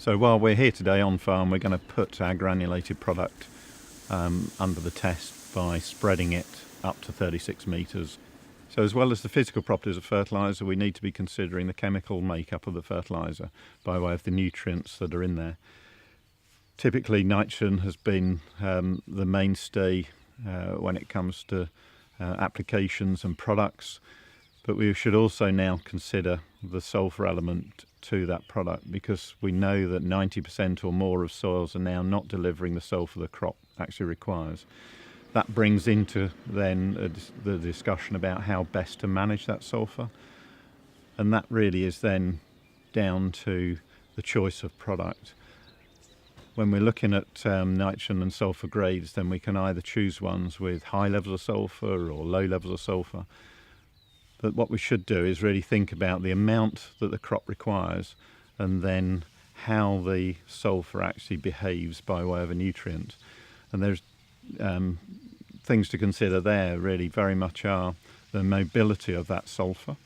So while we're here today on farm, we're going to put our granulated product under the test by spreading it up to 36 metres. So as well as the physical properties of fertiliser, we need to be considering the chemical makeup of the fertiliser by way of the nutrients that are in there. Typically nitrogen has been the mainstay when it comes to applications and products, but we should also now consider the sulphur element to that product, because we know that 90% or more of soils are now not delivering the sulphur the crop actually requires. That brings into then the discussion about how best to manage that sulphur, and that really is then down to the choice of product. When we're looking at nitrogen and sulphur grades, then we can either choose ones with high levels of sulphur or low levels of sulphur. But what we should do is really think about the amount that the crop requires, and then how the sulphur actually behaves by way of a nutrient. And there's things to consider there really very much are the mobility of that sulphur.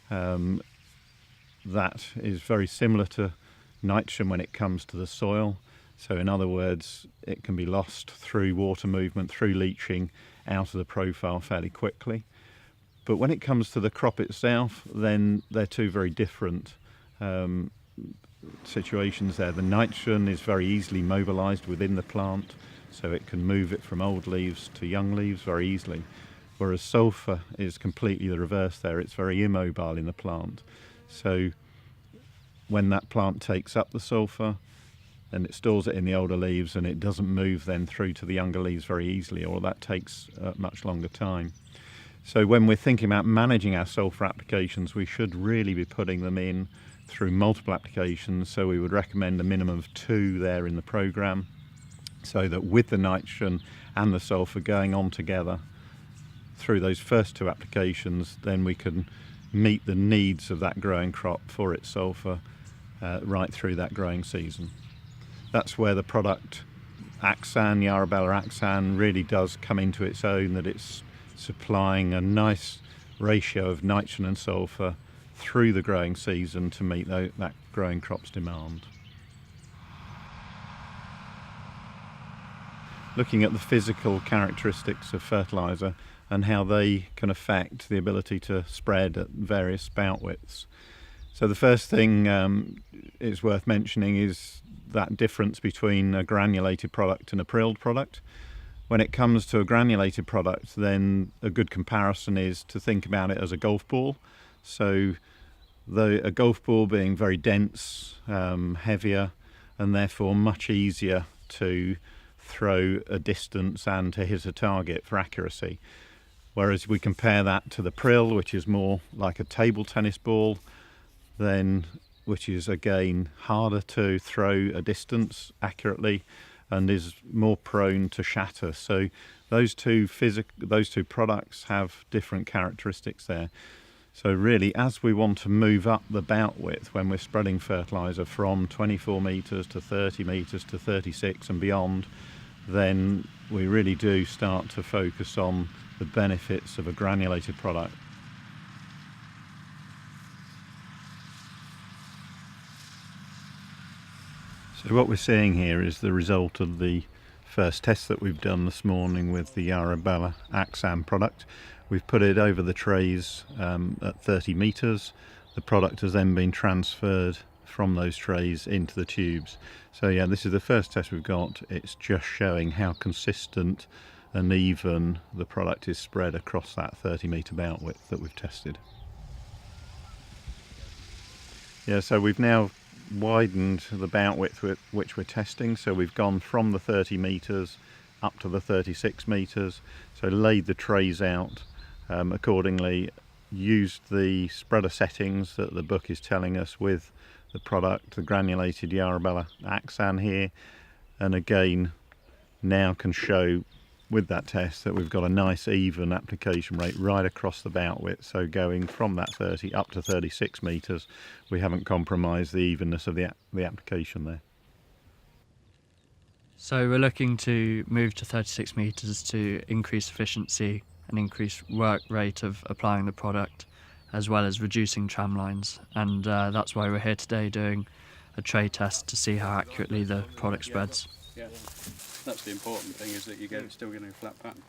That is very similar to nitrogen when it comes to the soil. So in other words, it can be lost through water movement, through leaching, out of the profile fairly quickly. But when it comes to the crop itself, then they're two very different situations there. The nitrogen is very easily mobilised within the plant, so it can move it from old leaves to young leaves very easily. Whereas sulphur is completely the reverse there. It's very immobile in the plant. So when that plant takes up the sulphur, then it stores it in the older leaves, and it doesn't move then through to the younger leaves very easily, or that takes a much longer time. So when we're thinking about managing our sulphur applications, we should really be putting them in through multiple applications. So we would recommend a minimum of 2 there in the programme, so that with the nitrogen and the sulphur going on together through those first 2 applications, then we can meet the needs of that growing crop for its sulphur right through that growing season. That's where the product Axan, YaraBela Axan, really does come into its own, that it's supplying a nice ratio of nitrogen and sulphur through the growing season to meet that growing crop's demand. Looking at the physical characteristics of fertiliser and how they can affect the ability to spread at various spout widths. So the first thing is worth mentioning is that difference between a granulated product and a prilled product. When it comes to a granulated product, then a good comparison is to think about it as a golf ball. So a golf ball being very dense, heavier, and therefore much easier to throw a distance and to hit a target for accuracy. Whereas we compare that to the prill, which is more like a table tennis ball, then which is again harder to throw a distance accurately and is more prone to shatter. So those two products have different characteristics there. So really, as we want to move up the bout width when we're spreading fertiliser from 24 metres to 30 metres to 36 and beyond, then we really do start to focus on the benefits of a granulated product. So what we're seeing here is the result of the first test that we've done this morning with the YaraBela Axan product. We've put it over the trays at 30 metres. The product has then been transferred from those trays into the tubes. So yeah, this is the first test we've got. It's just showing how consistent and even the product is spread across that 30 metre bout width that we've tested. Yeah, so we've now widened the bout width with which we're testing, so we've gone from the 30 metres up to the 36 metres, so laid the trays out accordingly, used the spreader settings that the book is telling us with the product, the granulated YaraBela Axan here, and again now can show with that test that we've got a nice even application rate right across the bout width. So going from that 30 up to 36 metres, we haven't compromised the evenness of the application there. So we're looking to move to 36 metres to increase efficiency and increase work rate of applying the product, as well as reducing tram lines, and that's why we're here today doing a tray test to see how accurately the product spreads. Yeah, that's the important thing, is that you get it still getting a flat pattern.